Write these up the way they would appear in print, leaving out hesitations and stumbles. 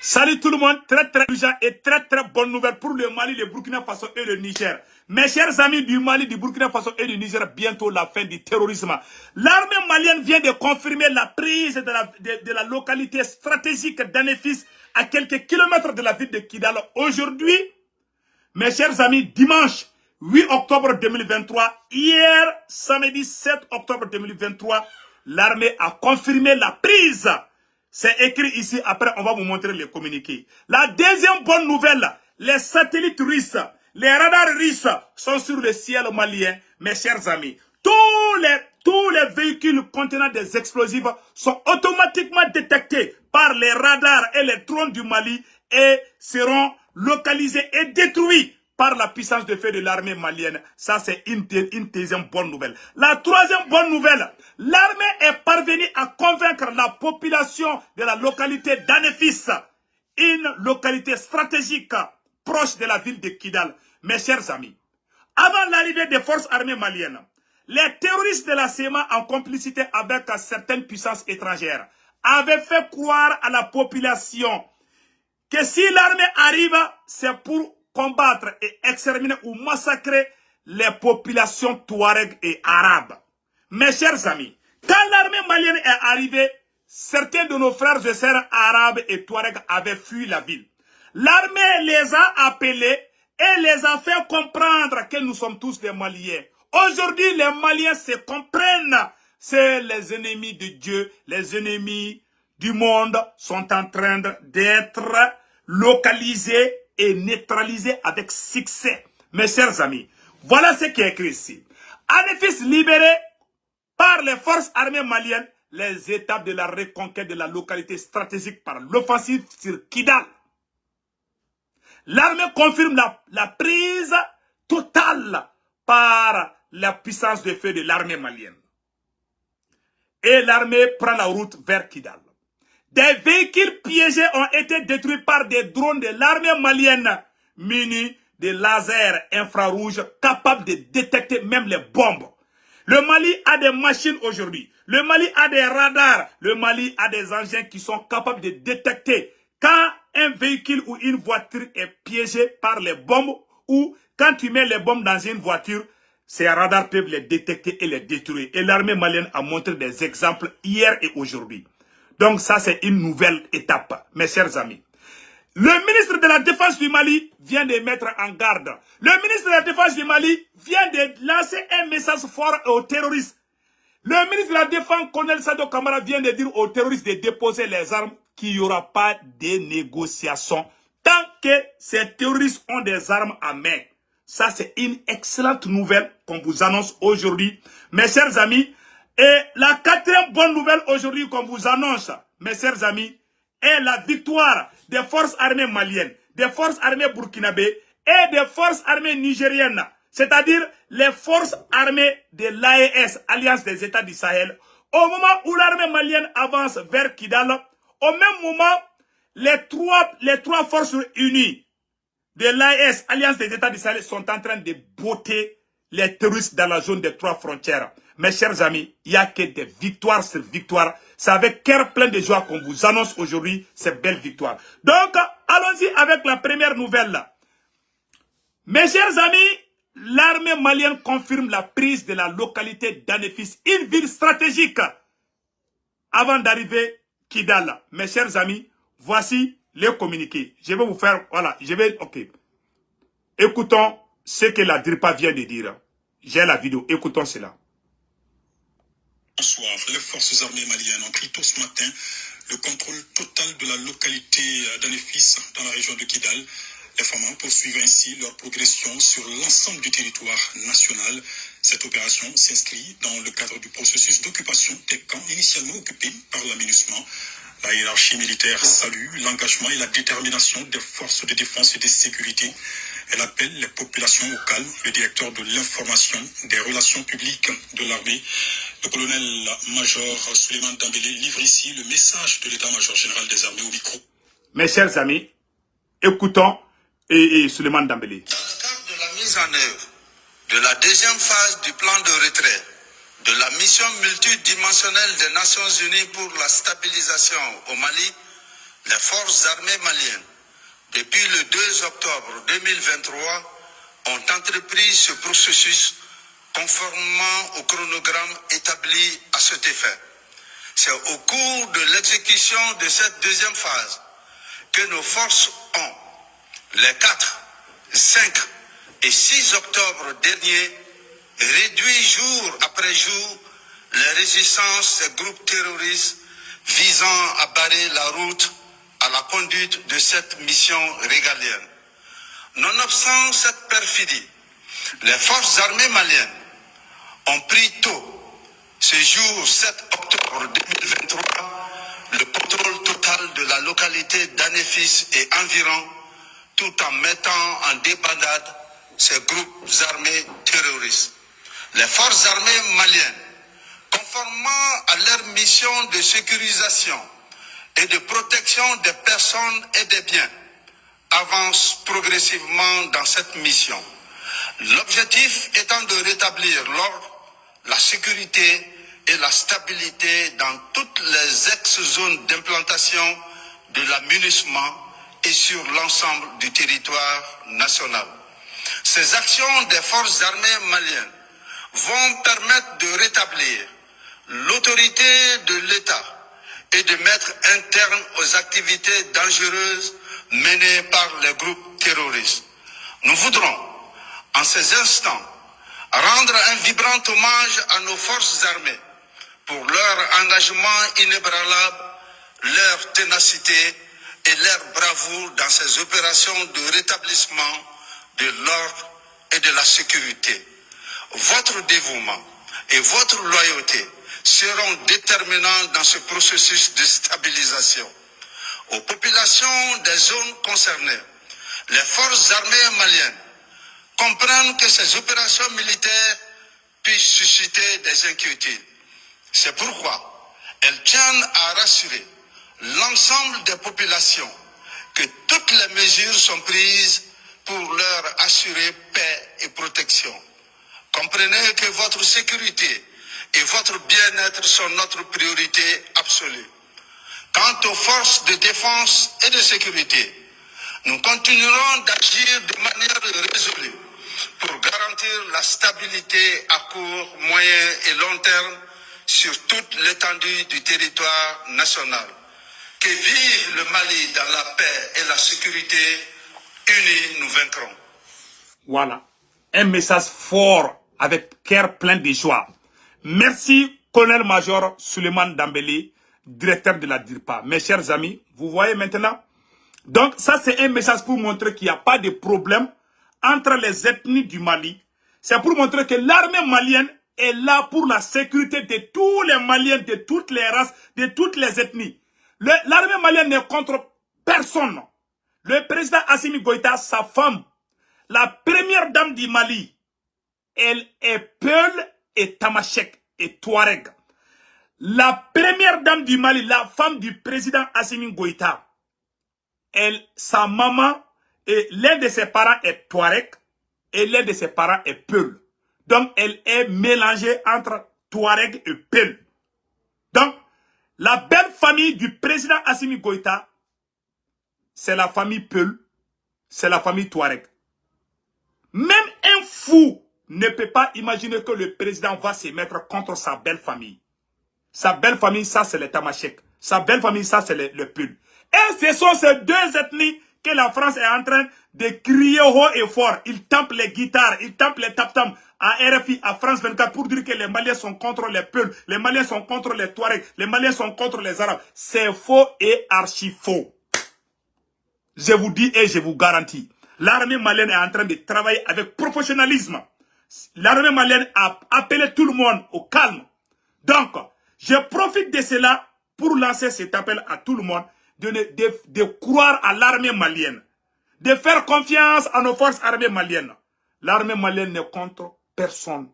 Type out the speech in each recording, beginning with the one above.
Salut tout le monde, très bonne nouvelle pour le Mali, le Burkina Faso et le Niger. Mes chers amis du Mali, du Burkina Faso et du Niger, bientôt la fin du terrorisme. L'armée malienne vient de confirmer la prise de la localité stratégique d'Anefis à quelques kilomètres de la ville de Kidal. Aujourd'hui, mes chers amis, dimanche 8 octobre 2023, hier samedi 7 octobre 2023, l'armée a confirmé la prise. C'est écrit ici, après on va vous montrer les communiqués. La deuxième bonne nouvelle, les satellites russes, les radars russes sont sur le ciel malien, mes chers amis. Tous les véhicules contenant des explosifs sont automatiquement détectés par les radars et les drones du Mali et seront localisés et détruits par la puissance de feu de l'armée malienne. Ça, c'est une deuxième bonne nouvelle. La troisième bonne nouvelle, l'armée est parvenue à convaincre la population de la localité d'Anefis, une localité stratégique proche de la ville de Kidal. Mes chers amis, avant l'arrivée des forces armées maliennes, les terroristes de la CEMA, en complicité avec certaines puissances étrangères, avaient fait croire à la population que si l'armée arrive, c'est pour combattre et exterminer ou massacrer les populations touareg et arabes. Mes chers amis, quand l'armée malienne est arrivée, certains de nos frères et sœurs arabes et touareg avaient fui la ville. L'armée les a appelés et les a fait comprendre que nous sommes tous des Maliens. Aujourd'hui, les Maliens se comprennent. C'est les ennemis de Dieu, les ennemis du monde sont en train d'être localisés et neutralisés avec succès. Mes chers amis, voilà ce qui est écrit ici. Anefis libéré par les forces armées maliennes, les étapes de la reconquête de la localité stratégique par l'offensive sur Kidal. L'armée confirme la prise totale par la puissance de feu de l'armée malienne. Et l'armée prend la route vers Kidal. Des véhicules piégés ont été détruits par des drones de l'armée malienne munis de lasers infrarouges capables de détecter même les bombes. Le Mali a des machines aujourd'hui. Le Mali a des radars. Le Mali a des engins qui sont capables de détecter quand un véhicule ou une voiture est piégé par les bombes ou quand tu mets les bombes dans une voiture, ces radars peuvent les détecter et les détruire. Et l'armée malienne a montré des exemples hier et aujourd'hui. Donc ça, c'est une nouvelle étape, mes chers amis. Le ministre de la Défense du Mali vient de mettre en garde. Le ministre de la Défense du Mali vient de lancer un message fort aux terroristes. Le ministre de la Défense, Colonel Sado Kamara, vient de dire aux terroristes de déposer les armes, qu'il n'y aura pas de négociation tant que ces terroristes ont des armes à main. Ça, c'est une excellente nouvelle qu'on vous annonce aujourd'hui, mes chers amis. Et la quatrième bonne nouvelle aujourd'hui qu'on vous annonce, mes chers amis, est la victoire des forces armées maliennes, des forces armées burkinabées et des forces armées nigériennes, c'est-à-dire les forces armées de l'AES, Alliance des États du Sahel. Au moment où l'armée malienne avance vers Kidal, au même moment, les trois forces unies de l'AES, Alliance des États du Sahel, sont en train de botter les terroristes dans la zone des trois frontières. Mes chers amis, il n'y a que des victoires sur victoires. C'est avec cœur plein de joie qu'on vous annonce aujourd'hui ces belles victoires. Donc, allons-y avec la première nouvelle. Mes chers amis, l'armée malienne confirme la prise de la localité d'Anefis, une ville stratégique, avant d'arriver Kidal. Mes chers amis, voici les communiqués. Je vais vous faire, voilà, ok. Écoutons ce que la DIRPA vient de dire. J'ai la vidéo, écoutons cela. Bonsoir, les forces armées maliennes ont pris tôt ce matin le contrôle total de la localité d'Anefis dans la région de Kidal. Les FAMA poursuivent ainsi leur progression sur l'ensemble du territoire national. Cette opération s'inscrit dans le cadre du processus d'occupation des camps initialement occupés par l'aménagement. La hiérarchie militaire salue l'engagement et la détermination des forces de défense et de sécurité. Elle appelle les populations au calme. Le directeur de l'information des relations publiques de l'armée, le colonel-major Souleymane Dambélé, livre ici le message de l'état-major général des armées au micro. Mes chers amis, écoutons Souleymane Dambélé. Dans le cadre de la mise en œuvre de la deuxième phase du plan de retrait de la mission multidimensionnelle des Nations Unies pour la stabilisation au Mali, Les forces armées maliennes, depuis le 2 octobre 2023, ont entrepris ce processus conformément au chronogramme établi à cet effet. C'est au cours de l'exécution de cette deuxième phase que nos forces ont, les 4, 5 et 6 octobre dernier, réduit jour après jour les résistances des groupes terroristes visant à barrer la route à la conduite de cette mission régalienne. Nonobstant cette perfidie, les forces armées maliennes ont pris tôt, ce jour 7 octobre 2023, le contrôle total de la localité d'Anéfis et environ, tout en mettant en débandade ces groupes armés terroristes. Les forces armées maliennes, conformément à leur mission de sécurisation et de protection des personnes et des biens, avancent progressivement dans cette mission. L'objectif étant de rétablir l'ordre, la sécurité et la stabilité dans toutes les ex-zones d'implantation de l'amunissement et sur l'ensemble du territoire national. Ces actions des forces armées maliennes vont permettre de rétablir l'autorité de l'État et de mettre un terme aux activités dangereuses menées par les groupes terroristes. Nous voudrons, en ces instants, rendre un vibrant hommage à nos forces armées pour leur engagement inébranlable, leur ténacité et leur bravoure dans ces opérations de rétablissement de l'ordre et de la sécurité. Votre dévouement et votre loyauté seront déterminants dans ce processus de stabilisation. Aux populations des zones concernées, les forces armées maliennes comprennent que ces opérations militaires puissent susciter des inquiétudes. C'est pourquoi elles tiennent à rassurer l'ensemble des populations que toutes les mesures sont prises pour leur assurer paix et protection. Comprenez que votre sécurité et votre bien-être sont notre priorité absolue. Quant aux forces de défense et de sécurité, nous continuerons d'agir de manière résolue pour garantir la stabilité à court, moyen et long terme sur toute l'étendue du territoire national. Que vive le Mali dans la paix et la sécurité, unis nous vaincrons. Voilà, un message fort avec cœur plein de joie. Merci, colonel-major Suleiman Dambélé, directeur de la DIRPA. Mes chers amis, vous voyez maintenant. Donc, ça c'est un message pour montrer qu'il n'y a pas de problème entre les ethnies du Mali. C'est pour montrer que l'armée malienne est là pour la sécurité de tous les Maliens, de toutes les races, de toutes les ethnies. L'armée malienne n'est contre personne. Le président Assimi Goïta, sa femme, la première dame du Mali, elle est Peul et Tamashek et Touareg. La première dame du Mali, la femme du président Assimi Goïta, sa maman, et l'un de ses parents est Touareg et l'un de ses parents est Peul. Donc, elle est mélangée entre Touareg et Peul. Donc, la belle famille du président Assimi Goïta, c'est la famille Peul, c'est la famille Touareg. Même un fou ne peut pas imaginer que le président va se mettre contre sa belle famille. Sa belle famille, ça c'est le Tamashek. Sa belle famille, ça c'est le Peul. Et ce sont ces deux ethnies que la France est en train de crier haut et fort. Ils tampent les guitares, ils tampent les tap-tam à RFI, à France 24 pour dire que les Maliens sont contre les Peuls, les Maliens sont contre les Touaregs, les Maliens sont contre les Arabes. C'est faux et archi faux. Je vous dis et je vous garantis. L'armée malienne est en train de travailler avec professionnalisme. L'armée malienne a appelé tout le monde au calme. Donc, je profite de cela pour lancer cet appel à tout le monde de croire à l'armée malienne, de faire confiance à nos forces armées maliennes. L'armée malienne n'est contre personne.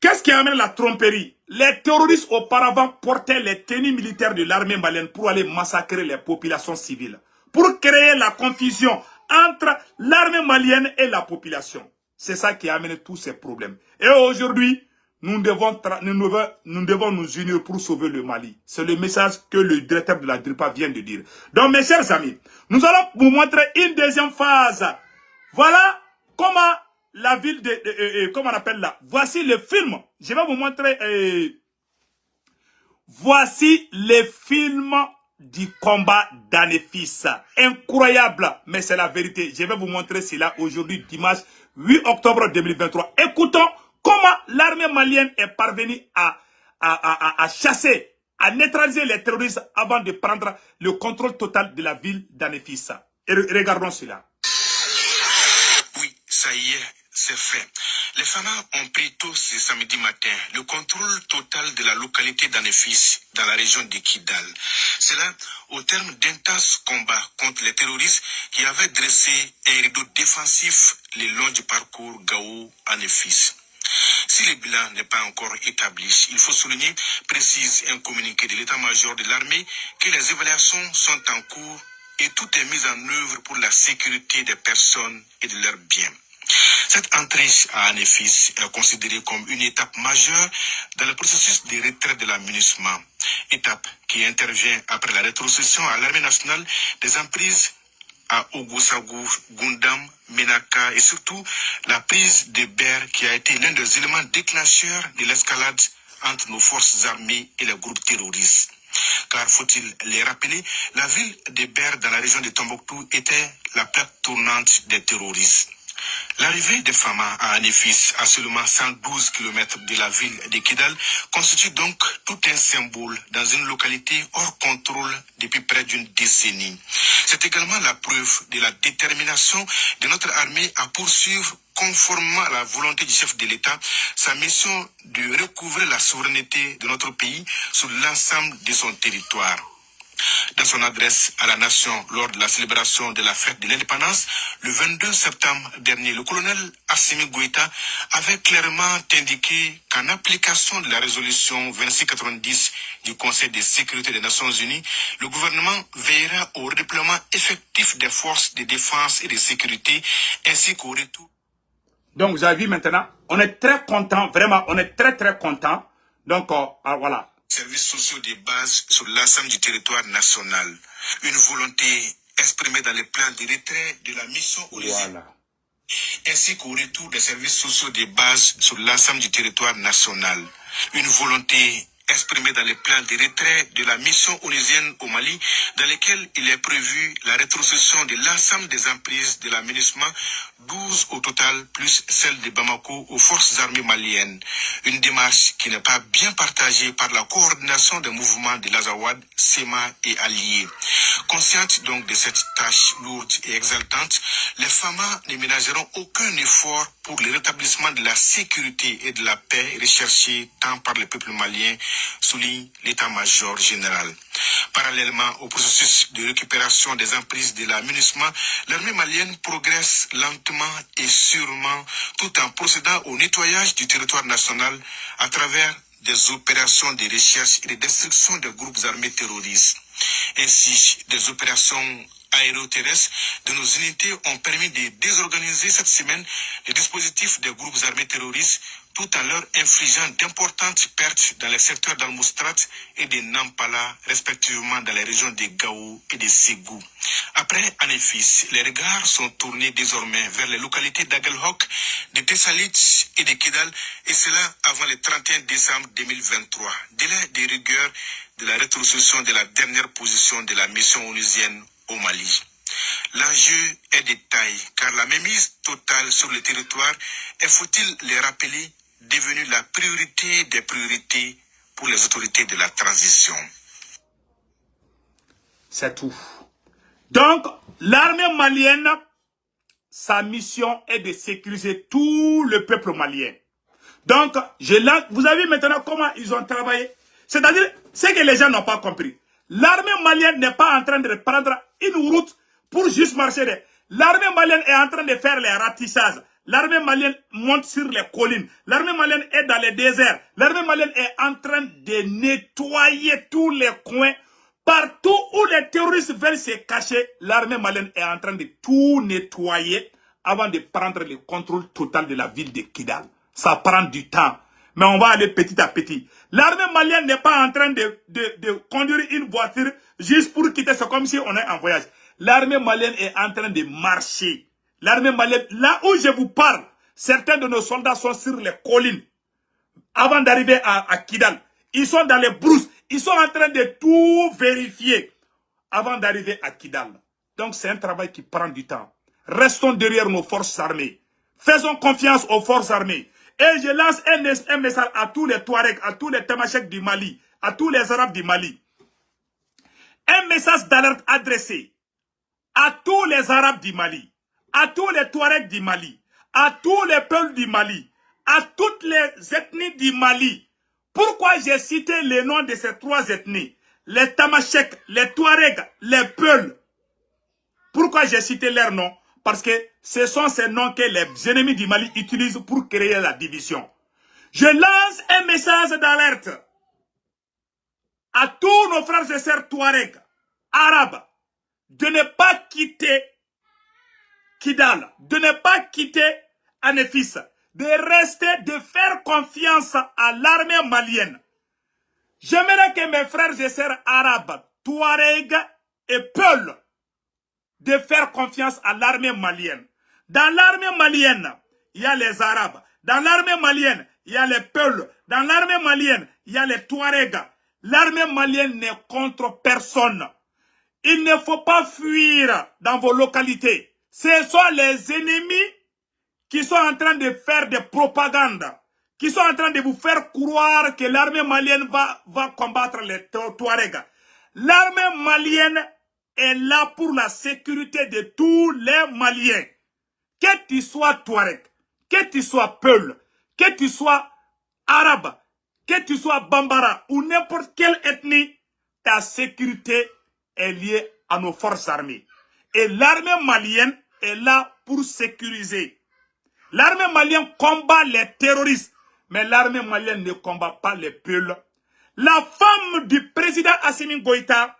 Qu'est-ce qui amène la tromperie? Les terroristes auparavant portaient les tenues militaires de l'armée malienne pour aller massacrer les populations civiles, pour créer la confusion entre l'armée malienne et la population. C'est ça qui a amené tous ces problèmes. Et aujourd'hui, nous devons nous unir pour sauver le Mali. C'est le message que le directeur de la DRIPA vient de dire. Donc, mes chers amis, nous allons vous montrer une deuxième phase. Voilà comment la ville de... comment on appelle là? Voici le film. Je vais vous montrer... voici le film du combat d'Anefis. Incroyable, mais c'est la vérité. Je vais vous montrer cela aujourd'hui, dimanche 8 octobre 2023. Écoutons comment l'armée malienne est parvenue à chasser, à neutraliser les terroristes avant de prendre le contrôle total de la ville d'Anefis. Et regardons cela. Oui, ça y est, c'est fait. Les FAMA ont pris tôt ce samedi matin le contrôle total de la localité d'Anefis dans la région de Kidal. Cela au terme d'intenses combats contre les terroristes qui avaient dressé un rideau défensif le long du parcours Gao-Anefis. Si le bilan n'est pas encore établi, il faut souligner, précise un communiqué de l'état-major de l'armée, que les évaluations sont en cours et tout est mis en œuvre pour la sécurité des personnes et de leurs biens. Cette entrée à Anefis est considérée comme une étape majeure dans le processus de retraite de la MINUSMA, étape qui intervient après la rétrocession à l'armée nationale des emprises à Ogoussagou, Gundam, Menaka et surtout la prise de Ber qui a été l'un des éléments déclencheurs de l'escalade entre nos forces armées et les groupes terroristes. Car faut-il les rappeler, la ville de Ber dans la région de Tombouctou était la plaque tournante des terroristes. L'arrivée des FAMA à Anefis, à seulement 112 km de la ville de Kidal, constitue donc tout un symbole dans une localité hors contrôle depuis près d'une décennie. C'est également la preuve de la détermination de notre armée à poursuivre, conformément à la volonté du chef de l'État, sa mission de recouvrer la souveraineté de notre pays sur l'ensemble de son territoire. Dans son adresse à la nation lors de la célébration de la fête de l'indépendance, le 22 septembre dernier, le colonel Assimi Goïta avait clairement indiqué qu'en application de la résolution 2690 du Conseil de sécurité des Nations Unies, le gouvernement veillera au redéploiement effectif des forces de défense et de sécurité ainsi qu'au retour. Donc vous avez vu maintenant, on est très content, vraiment, on est très content. Donc voilà. Services sociaux de base sur l'ensemble du territoire national. Une volonté exprimée dans les plans de retrait de la mission onusienne, ainsi qu'au retour des services sociaux de base sur l'ensemble du territoire national. Une volonté exprimée dans les plans de retrait de la mission onusienne au Mali, dans lesquels il est prévu la rétrocession de l'ensemble des emprises de la MINUSMA, 12 au total, plus celle de Bamako aux forces armées maliennes. Une démarche qui n'est pas bien partagée par la coordination des mouvements de l'Azawad, SEMA et alliés. Conscientes donc de cette tâche lourde et exaltante, les FAMA ne ménageront aucun effort pour le rétablissement de la sécurité et de la paix recherchée tant par le peuple malien, souligne l'état-major général. Parallèlement au processus de récupération des emprises de la MINUSMA, l'armée malienne progresse lentement et sûrement tout en procédant au nettoyage du territoire national à travers des opérations de recherche et de destruction des groupes armés terroristes. Ainsi, des opérations aéroterrestres de nos unités ont permis de désorganiser cette semaine les dispositifs des groupes armés terroristes tout en leur infligeant d'importantes pertes dans les secteurs d'Al-Moustrat et de Nampala, respectivement dans les régions de Gao et de Ségou. Après Anefis, les regards sont tournés désormais vers les localités d'Agelhok, de Tessalit et de Kidal, et cela avant le 31 décembre 2023, délai de rigueur de la rétrocession de la dernière position de la mission onusienne au Mali. L'enjeu est de taille, car la mainmise totale sur le territoire est, faut-il les rappeler, devenue la priorité des priorités pour les autorités de la transition. C'est tout. Donc, l'armée malienne, sa mission est de sécuriser tout le peuple malien. Donc, vous avez vu maintenant comment ils ont travaillé. C'est-à-dire, ce que les gens n'ont pas compris. L'armée malienne n'est pas en train de prendre une route pour juste marcher. L'armée malienne est en train de faire les ratissages. L'armée malienne monte sur les collines. L'armée malienne est dans les déserts. L'armée malienne est en train de nettoyer tous les coins. Partout où les terroristes veulent se cacher, l'armée malienne est en train de tout nettoyer avant de prendre le contrôle total de la ville de Kidal. Ça prend du temps. Mais on va aller petit à petit. L'armée malienne n'est pas en train de conduire une voiture juste pour quitter. C'est comme si on est en voyage. L'armée malienne est en train de marcher. L'armée malienne, là où je vous parle, certains de nos soldats sont sur les collines. Avant d'arriver à Kidal, ils sont dans les brousses. Ils sont en train de tout vérifier avant d'arriver à Kidal. Donc c'est un travail qui prend du temps. Restons derrière nos forces armées. Faisons confiance aux forces armées. Et je lance un message à tous les Touaregs, à tous les Tamasheks du Mali, à tous les Arabes du Mali. Un message d'alerte adressé à tous les Arabes du Mali, à tous les Touaregs du Mali, à tous les peuples du Mali, à toutes les ethnies du Mali. Pourquoi j'ai cité les noms de ces trois ethnies? Les Tamasheks, les Touaregs, les Peuls. Pourquoi j'ai cité leurs noms? Parce que ce sont ces noms que les ennemis du Mali utilisent pour créer la division. Je lance un message d'alerte à tous nos frères et sœurs Touaregs, Arabes, de ne pas quitter Kidal, de ne pas quitter Anefis, de rester, de faire confiance à l'armée malienne. J'aimerais que mes frères et sœurs arabes, Touaregs et Peuls, de faire confiance à l'armée malienne. Dans l'armée malienne, il y a les Arabes. Dans l'armée malienne, il y a les Peuls. Dans l'armée malienne, il y a les Touaregs. L'armée malienne n'est contre personne. Il ne faut pas fuir dans vos localités. Ce sont les ennemis qui sont en train de faire des propagandes, qui sont en train de vous faire croire que l'armée malienne va combattre les Touaregs. L'armée malienne est là pour la sécurité de tous les Maliens. Que tu sois Touareg, que tu sois Peul, que tu sois Arabe, que tu sois Bambara ou n'importe quelle ethnie, ta sécurité est liée à nos forces armées. Et l'armée malienne est là pour sécuriser. L'armée malienne combat les terroristes, mais l'armée malienne ne combat pas les Peuls. La femme du président Assimi Goïta,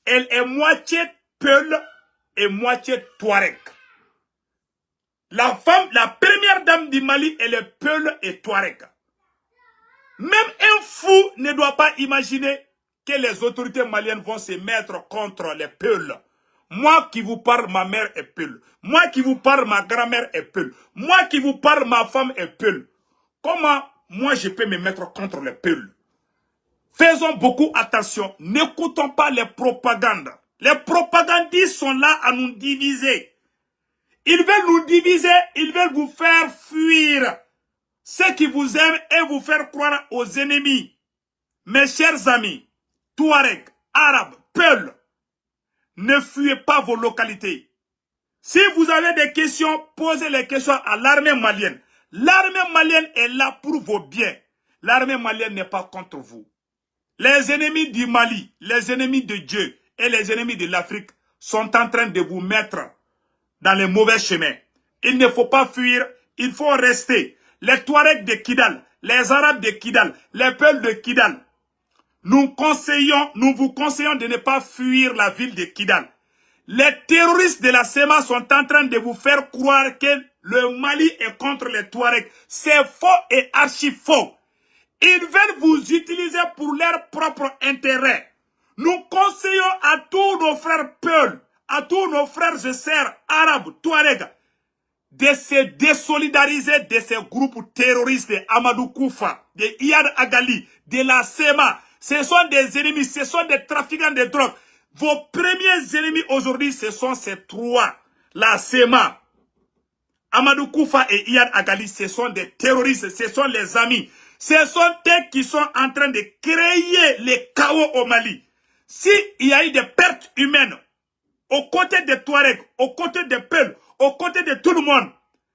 elle est moitié Peul et moitié Touareg. La femme, la première dame du Mali, elle est Peul et Touareg. Même un fou ne doit pas imaginer que les autorités maliennes vont se mettre contre les Peuls. Moi qui vous parle, ma mère est Peul. Moi qui vous parle, ma grand-mère est Peul. Moi qui vous parle, ma femme est Peul. Comment moi je peux me mettre contre les Peuls? Faisons beaucoup attention. N'écoutons pas les propagandes. Les propagandistes sont là à nous diviser. Ils veulent nous diviser. Ils veulent vous faire fuir ceux qui vous aiment et vous faire croire aux ennemis. Mes chers amis, Touareg, Arabes, Peuls, ne fuyez pas vos localités. Si vous avez des questions, posez les questions à l'armée malienne. L'armée malienne est là pour vos biens. L'armée malienne n'est pas contre vous. Les ennemis du Mali, les ennemis de Dieu et les ennemis de l'Afrique sont en train de vous mettre dans les mauvais chemins. Il ne faut pas fuir, il faut rester. Les Touaregs de Kidal, les Arabes de Kidal, les peuples de Kidal, nous vous conseillons de ne pas fuir la ville de Kidal. Les terroristes de la SEMA sont en train de vous faire croire que le Mali est contre les Touaregs. C'est faux et archi faux. Ils veulent vous utiliser pour leur propre intérêt. Nous conseillons à tous nos frères Peuls, à tous nos frères et sœurs arabes, Touaregs, de se désolidariser de ces groupes terroristes de Amadou Koufa, de Iyad Agali, de la SEMA. Ce sont des ennemis, ce sont des trafiquants de drogue. Vos premiers ennemis aujourd'hui, ce sont ces trois. La SEMA, Amadou Koufa et Iyad Agali, ce sont des terroristes, ce sont les amis. Ce sont eux qui sont en train de créer les chaos au Mali. S'il y a eu des pertes humaines aux côtés des Touaregs, aux côtés des Peuls, aux côtés de tout le monde,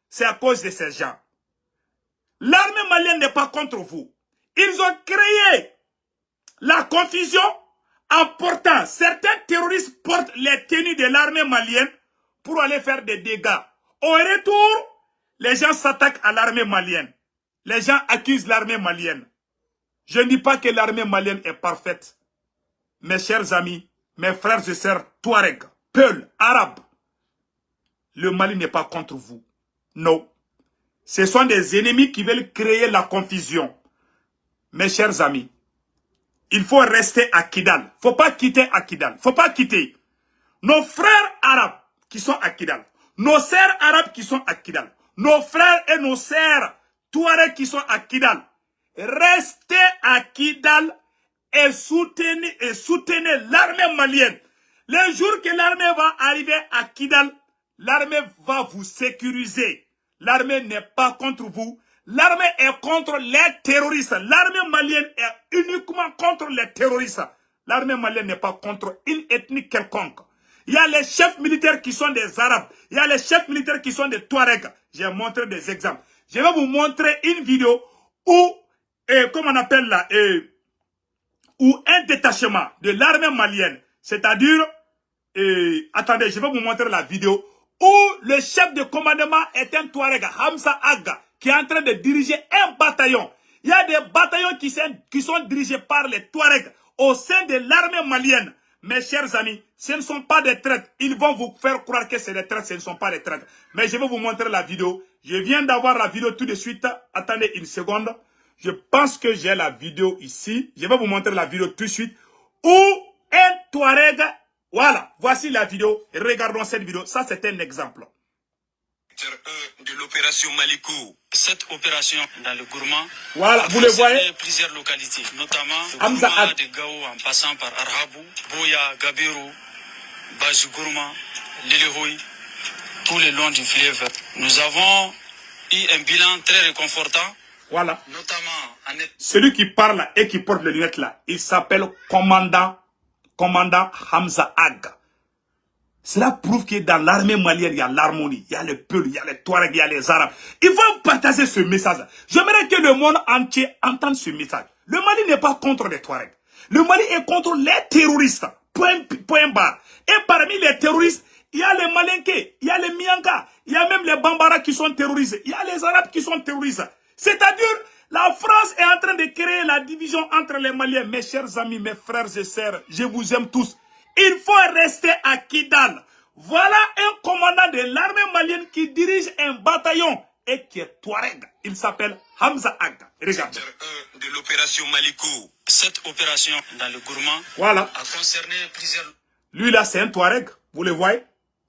c'est à cause de ces gens. L'armée malienne n'est pas contre vous. Ils ont créé la confusion en portant, certains terroristes portent les tenues de l'armée malienne pour aller faire des dégâts. Au retour, les gens s'attaquent à l'armée malienne. Les gens accusent l'armée malienne. Je ne dis pas que l'armée malienne est parfaite. Mes chers amis, mes frères et sœurs, Touareg, Peuls, Arabes, le Mali n'est pas contre vous. Non. Ce sont des ennemis qui veulent créer la confusion. Mes chers amis, il faut rester à Kidal. Il ne faut pas quitter à Kidal. Il ne faut pas quitter. Nos frères arabes qui sont à Kidal, nos sœurs arabes qui sont à Kidal, nos frères et nos sœurs Touaregs qui sont à Kidal, restez à Kidal et soutenez l'armée malienne. Le jour que l'armée va arriver à Kidal, l'armée va vous sécuriser. L'armée n'est pas contre vous. L'armée est contre les terroristes. L'armée malienne est uniquement contre les terroristes. L'armée malienne n'est pas contre une ethnie quelconque. Il y a les chefs militaires qui sont des Arabes. Il y a les chefs militaires qui sont des Touaregs. J'ai montré des exemples. Je vais vous montrer une vidéo où, comment on appelle là, où un détachement de l'armée malienne, c'est-à-dire, attendez, je vais vous montrer la vidéo où le chef de commandement est un Touareg, Hamza Aga, qui est en train de diriger un bataillon. Il y a des bataillons qui sont dirigés par les Touaregs au sein de l'armée malienne. Mes chers amis, ce ne sont pas des traîtres. Ils vont vous faire croire que c'est des traîtres, ce ne sont pas des traîtres. Mais je vais vous montrer la vidéo. Je viens d'avoir la vidéo tout de suite. Attendez une seconde. Je pense que j'ai la vidéo ici. Je vais vous montrer la vidéo tout de suite. Où un Touareg, voilà, voici la vidéo. Regardons cette vidéo. Ça, c'est un exemple. De l'opération Maliko. Cette opération dans le Gourma, voilà, vous le voyez, plusieurs localités, notamment Hamza Gourma de Gao en passant par Arhabou, Boya, Gabero, Baji Gourma, Lelehoy, tout le long du fleuve. Nous avons eu un bilan très réconfortant. Voilà. Notamment celui qui parle et qui porte les lunettes là, il s'appelle commandant Hamza Aga. Cela prouve que dans l'armée malienne, il y a l'harmonie, il y a le peuple, il y a les Touaregs, il y a les Arabes. Il faut partager ce message. J'aimerais que le monde entier entende ce message. Le Mali n'est pas contre les Touaregs. Le Mali est contre les terroristes. Point barre. Et parmi les terroristes, il y a les Malinké, il y a les Mianka, il y a même les Bambara qui sont terrorisés, il y a les Arabes qui sont terrorisés. C'est-à-dire, la France est en train de créer la division entre les Maliens. Mes chers amis, mes frères et sœurs, je vous aime tous. Il faut rester à Kidal. Voilà un commandant de l'armée malienne qui dirige un bataillon et qui est Touareg. Il s'appelle Hamza Aga. Regardez. De l'opération Maliko. Cette opération dans le Gourma, voilà, a concerné plusieurs... Lui là, c'est un Touareg. Vous le voyez?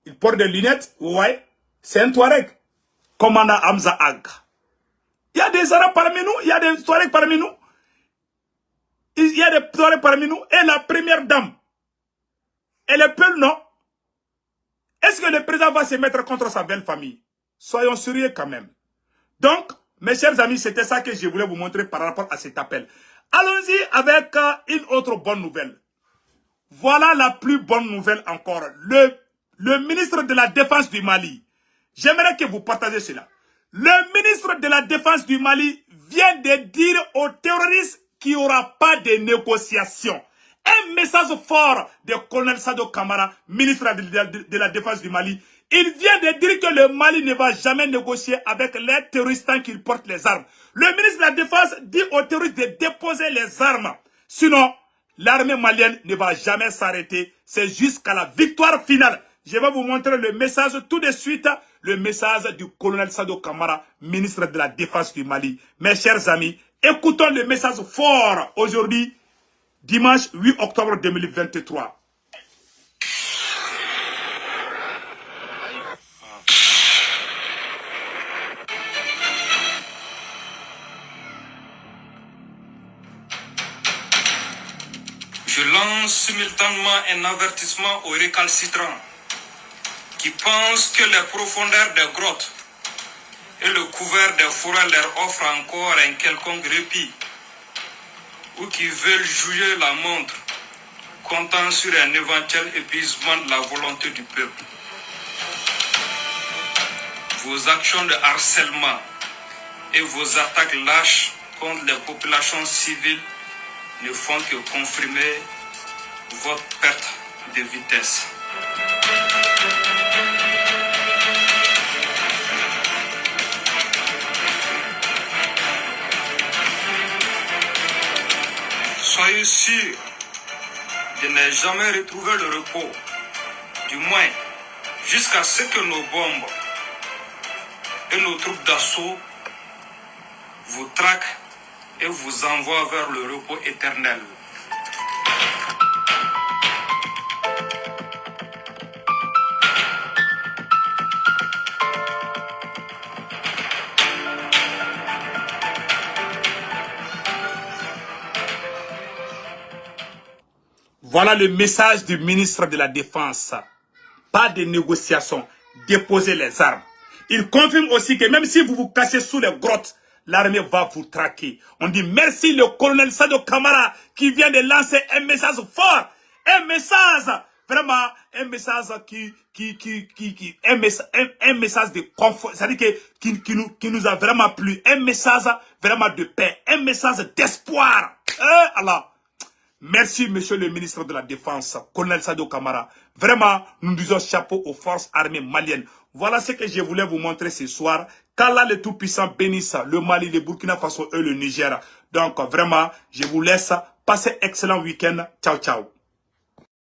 Il porte des lunettes. Vous voyez? C'est un Touareg. Commandant Hamza Aga. Il y a des Arabes parmi nous. Il y a des Touaregs parmi nous. Il y a des Touaregs parmi nous. Et la première dame. Elle est peule, non? Est-ce que le président va se mettre contre sa belle famille? Soyons sérieux quand même. Donc, mes chers amis, c'était ça que je voulais vous montrer par rapport à cet appel. Allons-y avec une autre bonne nouvelle. Voilà la plus bonne nouvelle encore. Le ministre de la Défense du Mali. J'aimerais que vous partagez cela. Le ministre de la Défense du Mali vient de dire aux terroristes qu'il n'y aura pas de négociation. Un message fort de colonel Sado Kamara, ministre de la Défense du Mali. Il vient de dire que le Mali ne va jamais négocier avec les terroristes tant qu'ils portent les armes. Le ministre de la Défense dit aux terroristes de déposer les armes. Sinon, l'armée malienne ne va jamais s'arrêter. C'est jusqu'à la victoire finale. Je vais vous montrer le message tout de suite. Le message du colonel Sado Kamara, ministre de la Défense du Mali. Mes chers amis, écoutons le message fort aujourd'hui. Dimanche 8 octobre 2023. Je lance simultanément un avertissement aux récalcitrants qui pensent que les profondeurs des grottes et le couvert des forêts leur offrent encore un quelconque répit, ou qui veulent jouer la montre, comptant sur un éventuel épuisement de la volonté du peuple. Vos actions de harcèlement et vos attaques lâches contre les populations civiles ne font que confirmer votre perte de vitesse. Soyez sûrs de ne jamais retrouver le repos, du moins jusqu'à ce que nos bombes et nos troupes d'assaut vous traque et vous envoie vers le repos éternel. Voilà le message du ministre de la Défense. Pas de négociation. Déposez les armes. Il confirme aussi que même si vous vous cachez sous les grottes, l'armée va vous traquer. On dit merci le colonel Sadio Kamara qui vient de lancer un message fort. Un message, vraiment, un message un message de confort. C'est-à-dire qui nous a vraiment plu. Un message vraiment de paix. Un message d'espoir. Allah. Merci, monsieur le ministre de la Défense, colonel Sadio Kamara. Vraiment, nous disons chapeau aux forces armées maliennes. Voilà ce que je voulais vous montrer ce soir. Qu'Allah le Tout-Puissant bénisse le Mali, le Burkina Faso et le Niger. Donc, vraiment, je vous laisse passer excellent week-end. Ciao, ciao.